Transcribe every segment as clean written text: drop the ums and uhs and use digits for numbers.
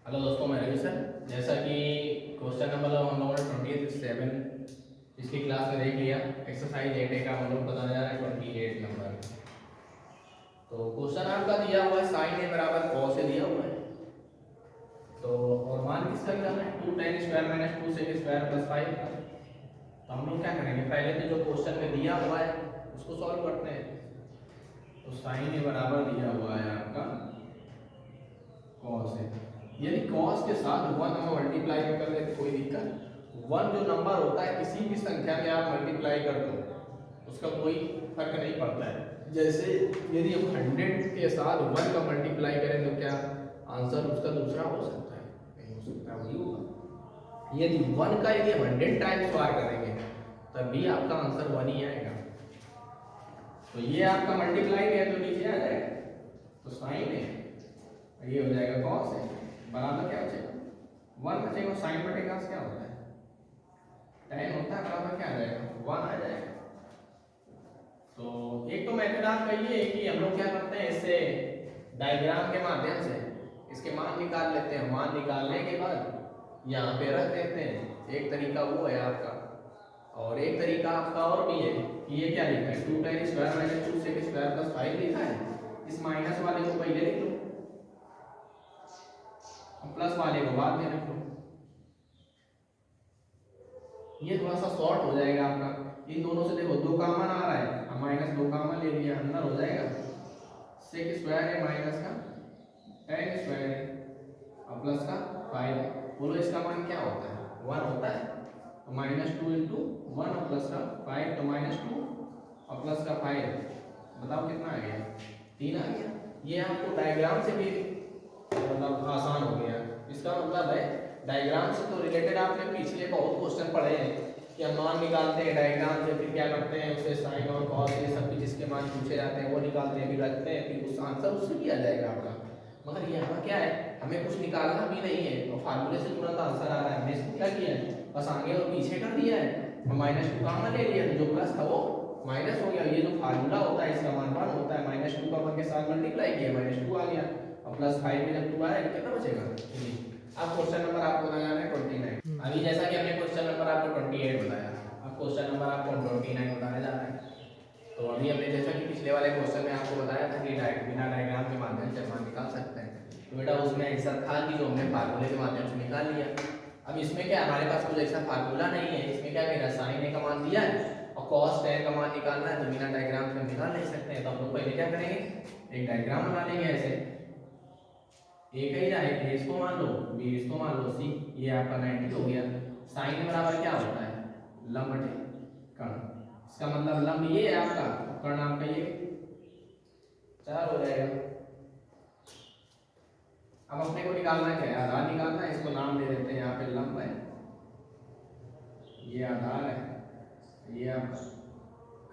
Hello दोस्तों, मैं Ravi sir. जैसा कि क्वेश्चन नंबर हम लोगों ने 27 पिछली क्लास में देख लिया। एक्सरसाइज 8A का हम लोग बताने जा रहे हैं 28 नंबर। तो क्वेश्चन आपका दिया हुआ है साइन ए बराबर कॉस ए दिया हुआ है। तो और मान किसका निकालना है? 2 tan square minus 2 sec square plus 5। तो हम लोग क्या करेंगे, पहले तो जो क्वेश्चन में दिया हुआ है उसको सॉल्व करते हैं। तो साइन ए बराबर दिया हुआ है आपका कॉस है। यदि कॉस के साथ 1 हम मल्टीप्लाई कर ले तो कोई दिक्कत। 1 जो नंबर होता है किसी भी संख्या में आप मल्टीप्लाई कर दो उसका कोई फर्क नहीं पड़ता है। जैसे यदि हम 100 के साथ 1 का मल्टीप्लाई करें तो क्या आंसर उसका दूसरा हो सकता है? नहीं हो सकता, वही होगा। यदि 1 का यदि 100 टाइम्स बार करेंगे तब भी आपका आंसर 1 ही आएगा। तो ये आपका मल्टीप्लाई है तो नीचे आ जाएगा, तो साइन है, ये हो जाएगा कॉस है बराबर क्या बचेगा 1 बचेगा। साइन बटे कॉस क्या होता है? tan होता है, बराबर क्या आ जाएगा 1 आ जाएगा। तो एक तो मेथड आपका ये है कि हम लोग क्या करते हैं, इससे डायग्राम के माध्यम से इसके मान निकाल लेते हैं। मान निकालने के बाद यहाँ पे रख देते हैं। एक तरीका वो है आपका, और एक तरीका आपका और भी है कि ये क्या लिखा है 2 tan square minus 2 sec square plus 5 लिखा है। इस माइनस वाले को पहले लिख लो और प्लस वाले को बाद में रख लो। ये थोड़ा सा शॉर्ट हो जाएगा आपका। इन दोनों से देखो 2 कॉमन आ रहा है, हम माइनस 2 कॉमन ले लिया, अंदर हो जाएगा sec स्क्वायर है माइनस का tan स्क्वायर है और प्लस का 5। बोलो इसका मान क्या होता है? 1 होता है। तो -2 इंटू 1 और प्लस का 5, तो -2 और प्लस का 5, बताओ कितना आ गया? 3 आ गया। ये आपको डायग्राम से भी मतलब आसान हो गया। इसका मतलब है डायग्राम से तो रिलेटेड आपने पिछले बहुत क्वेश्चन पढ़े हैं कि हम मान निकालते हैं डायग्राम से, फिर क्या करते हैं उसे साइन और कॉस ये सब भी जिसके मान पूछे जाते हैं वो निकालते हैं, फिर रखते हैं, फिर उस आंसर उससे भी आ जाएगा आपका। मगर यहाँ क्या है, हमें कुछ निकालना भी नहीं है और फार्मूले से तुरंत आंसर आ रहा है। हमने इसको क्या किया है, बस आगे और पीछे कर दिया है। -2 कॉमन ले लिया तो जो प्लस था वो माइनस हो गया। ये जो फार्मूला होता है इसका मान 1 होता है, -2 का 1 के साथ मल्टीप्लाई किया -2 आ गया और प्लस 5 में जब 2 आया कितना बचेगा 3। अब क्वेश्चन नंबर आपको बताना है 29। अभी जैसा कि हमने क्वेश्चन नंबर आपको 28 बताया, अब क्वेश्चन नंबर आपको 29 बताने जा रहा है। तो अभी हमने जैसा कि पिछले वाले क्वेश्चन में आपको बताया था कि बिना डायग्राम के माध्यम से मान निकाल सकते हैं। तो बेटा उसमें ऐसा था कि जो हमने फार्मूले के माध्यम से निकाल लिया। अब इसमें क्या हमारे पास कुछ ऐसा फार्मूला नहीं है। इसमें क्या कहना है, साइन ए का मान दिया है और कॉस tan का मान निकालना है, तो बिना डायग्राम से हम निकाल नहीं सकते हैं। तो हम लोग पहले क्या करेंगे, एक डायग्राम बना लेंगे ऐसे। ए का ही है, इसको मान लो, बी इसको मान लो, सी। ये आपका 90 हो गया। साइन बराबर क्या होता है, लंब बटे कर्ण। इसका मतलब लंब ये है आपका, कर्ण आपका ये 4 हो जाएगा। अब अपने को निकालना क्या है, आधार निकालना है। इसको नाम दे देते हैं, यहाँ पे लंब है, ये आधार है, ये आपका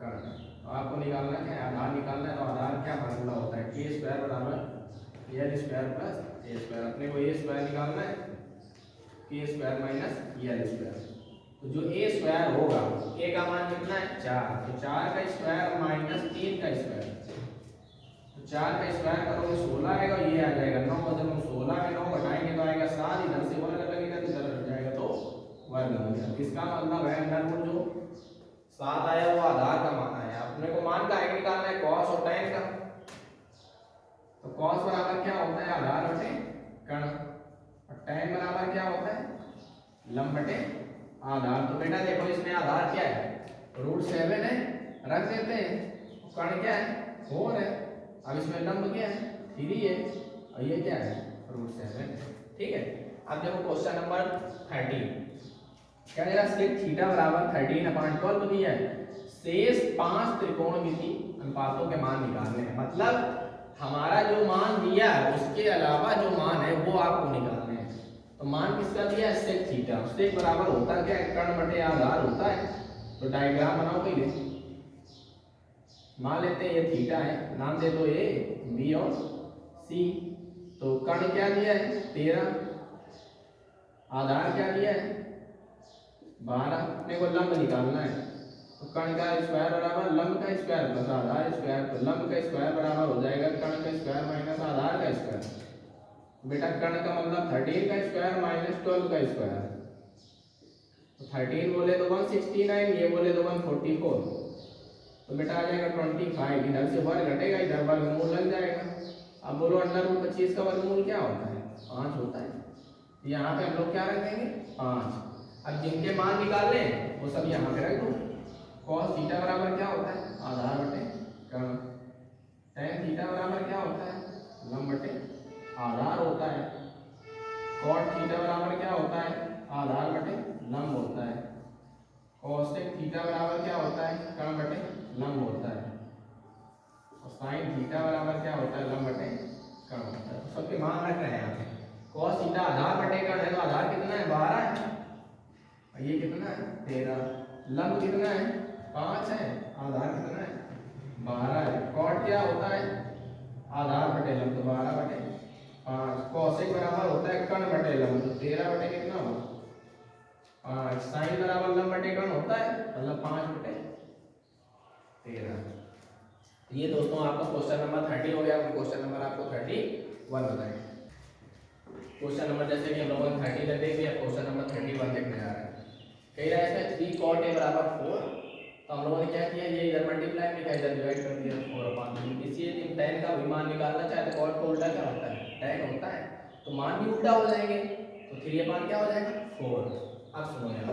कर्ण। तो आपको निकालना क्या है, आधार निकालना है। तो आधार क्या फार्मूला होता है, k स्क्वायर बराबर l square plus a square. अपने को a स्क्वायर निकालना है, k square minus l square. तो जो a स्क्वायर होगा, a का मान कितना है 4, तो 4 का स्क्वायर माइनस 3 का स्क्वायर। तो 4 का स्क्वायर करोगे 16 आएगा, ये आ जाएगा 9। जब हम 16 में 9 घटाएंगे तो आएगा 7, इधर से वर्ग लगेगा तो इधर हट जाएगा तो वर्ग हो जाएगा। इसका मतलब है अंडरवुड जो 7 आया वो आधार का मान आया। अपने को मान का आगे निकालना है कॉस और tan का। तो cos बराबर क्या होता है, आधार बटे कर्ण, और tan बराबर क्या होता है, लंब बटे आधार। तो बेटा देखो इसमें आधार क्या है, √7 है, रख देते हैं। कर्ण क्या है 4 है। अब इसमें लंब क्या है 3 है, और ये क्या है √7। ठीक है। अब देखो क्वेश्चन नंबर 30 क्या दे रहा, sec थीटा बराबर 13/12 दिया है। शेष 5 त्रिकोणमिति अनुपातों के मान निकालने हैं। मतलब हमारा जो मान दिया है उसके अलावा जो मान है वो आपको निकालने हैं। तो मान किसका दिया है, sec थीटा। sec बराबर होता क्या है, कर्ण बटे आधार होता है। तो डायग्राम बनाओ पहले, मान लेते हैं ये थीटा है, नाम दे दो a b और c। तो कर्ण क्या दिया है 13, आधार क्या दिया है 12। अपने को लंब निकालना है। तो कर्ण का स्क्वायर बराबर लंब का स्क्वायर प्लस आधार स्क्वायर। तो लंब का स्क्वायर बराबर हो जाएगा कर्ण का स्क्वायर माइनस आधार का स्क्वायर। बेटा कर्ण का मतलब 13 का स्क्वायर माइनस 12 का स्क्वायर। तो 13 बोले तो 169, ये बोले तो 144, तो बेटा आ जाएगा 25। इधर से वर्ग घटेगा, इधर वर्गमूल लग जाएगा। अब बोलो अंडर रूट 25 का वर्गमूल क्या होता है? 5 होता है। यहाँ पे हम लोग क्या रख देंगे? 5। अब जिनके मान निकालने वो सब यहाँ पे रख दो। cos थीटा बराबर क्या होता है? आधार बटे कर्ण। tan थीटा बराबर क्या होता है? लंब बटे आधार होता है। cot थीटा बराबर क्या होता है? आधार बटे लंब होता है। cosec थीटा बराबर क्या होता है? कर्ण बटे लंब होता है। और sin थीटा बराबर क्या होता है? लंब बटे कर्ण होता है। तो सबके मान रख रहे हैं यहाँ पे। cos थीटा आधार बटे कर्ण है, तो आधार कितना है? 12 है। और ये कितना है? 13। लंब कितना है? 5 है। आधार कितना है? 12 है। cot क्या होता है? आधार बटे लंब, तो 12 बटे 5। cosec बराबर होता है कर्ण बटे लंब, तो 13 बटे कितना हुआ? 5। sin बराबर लंब बटे कर्ण होता है, मतलब 5 बटे 13। ये दोस्तों आपका क्वेश्चन नंबर 30 हो गया। क्वेश्चन नंबर आपको 31 बताएंगे। क्वेश्चन नंबर जैसे कि हम लोगों ने 30 देख लिया, क्वेश्चन नंबर 31 देखने जा रहे हैं। कह रहा है इसमें 3 cot a बराबर 4। तो हम लोगों ने क्या किया, ये इधर मल्टीप्लाई किया, इधर डिवाइड कर दिया 4/3। इसलिए tan का भी मान निकालना चाहे तो cot को उल्टा क्या होता है? tan होता है, तो मान भी उल्टा हो जाएंगे। तो 3/4 क्या हो जाएगा? 4। अब सुनो यार,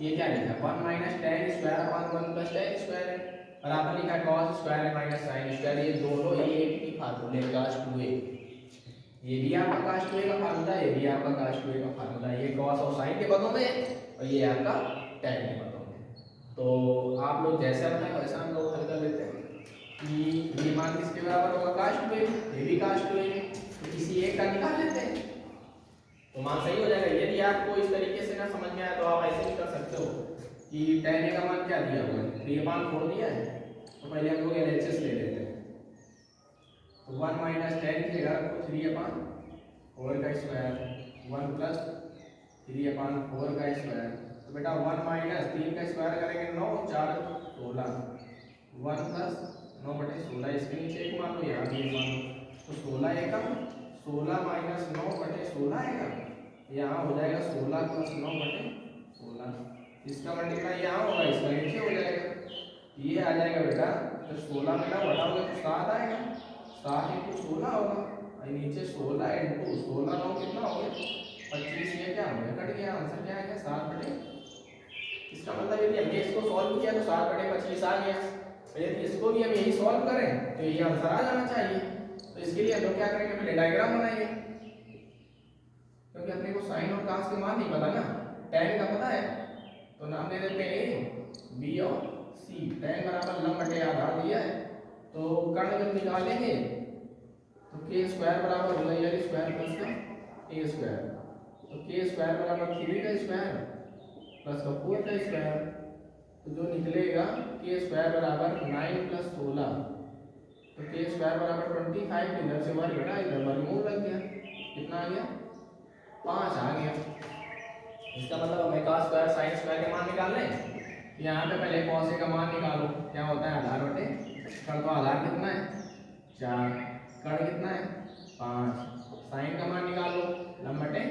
ये क्या लिखा? 1 minus tan square upon 1 plus tan square है, बराबर लिखा cos square minus sin square. ये दोनों ही एक ही फार्मूले cos 2a। ये भी आपका cos 2a का फार्मूला, ये भी आपका cos 2a का फार्मूला। ये cos और sin के पदों में और ये आपका tan के पदों में। तो आप लोग जैसा बताएं वैसा हम लोग हल कर लेते हैं कि ये मान किसके बराबर होगा? cos 2a, ये भी cos 2a, तो किसी एक का निकाल लेते हैं तो मान सही हो जाएगा। यदि आपको इस तरीके से ना समझ में आए तो आप ऐसे भी कर सकते हो कि tan a का मान क्या दिया हुआ है? 3/4 दिया है, तो पहले हम लोग LHS ले लेते हैं। तो 1 माइनस tan की जगह रखो 3/4 का स्क्वायर, 1 प्लस 3/4 का स्क्वायर। तो बेटा 1 माइनस 3 का स्क्वायर करेंगे 9, 4 16, 1 प्लस 9 बटे 16। इसके नीचे एक मान लो, यहाँ भी एक मान लो, तो 16 एकम 16 माइनस 9 बटे 16 आएगा। यहाँ हो जाएगा 16 प्लस 9 बटे 16। इसका मल्टीप्लाई यहाँ होगा, इसका नीचे हो जाएगा, ये आ जाएगा बेटा। तो 16 में ना बढ़ाओगे तो 7 आएगा, 7 इंटू 16 होगा, और नीचे 16 इंटू 16 9 कितना हो गया? 25। ये क्या हो गया? कट गया। आंसर क्या आएगा? 7 बटे। इसका मतलब यदि हमने इसको सॉल्व किया तो 7 बटे 25 आ गया। और यदि इसको भी हम यही सॉल्व करें तो ये आंसर आ जाना चाहिए। तो इसके लिए हम लोग क्या करेंगे? पहले डायग्राम बनाएंगे, क्योंकि अपने को साइन और cos के मान नहीं पता ना, tan का पता है। तो नाम दे देते हैं A, B और C। tan बराबर लंब बटे आधार दिया है, तो कर्ण जब निकालेंगे तो k स्क्वायर बराबर होगा यानी स्क्वायर प्लस का a स्क्वायर। तो k स्क्वायर बराबर 3 का स्क्वायर प्लस का 4 का स्क्वायर। तो जो निकलेगा k स्क्वायर बराबर 9 प्लस 16, तो k स्क्वायर बराबर 25। इधर से वर्ग घटा, इधर वर्गमूल लग गया, कितना आ गया? 5 आ गया। इसका मतलब हमें cos स्क्वायर sin स्क्वायर के मान निकालने हैं। यहाँ पे पहले cos a का मान निकालो, क्या होता है? आधार बटे कर्ण। तो आधार कितना है? 4। कर्ण कितना है? 5। sin का मान निकालो, लंब बटे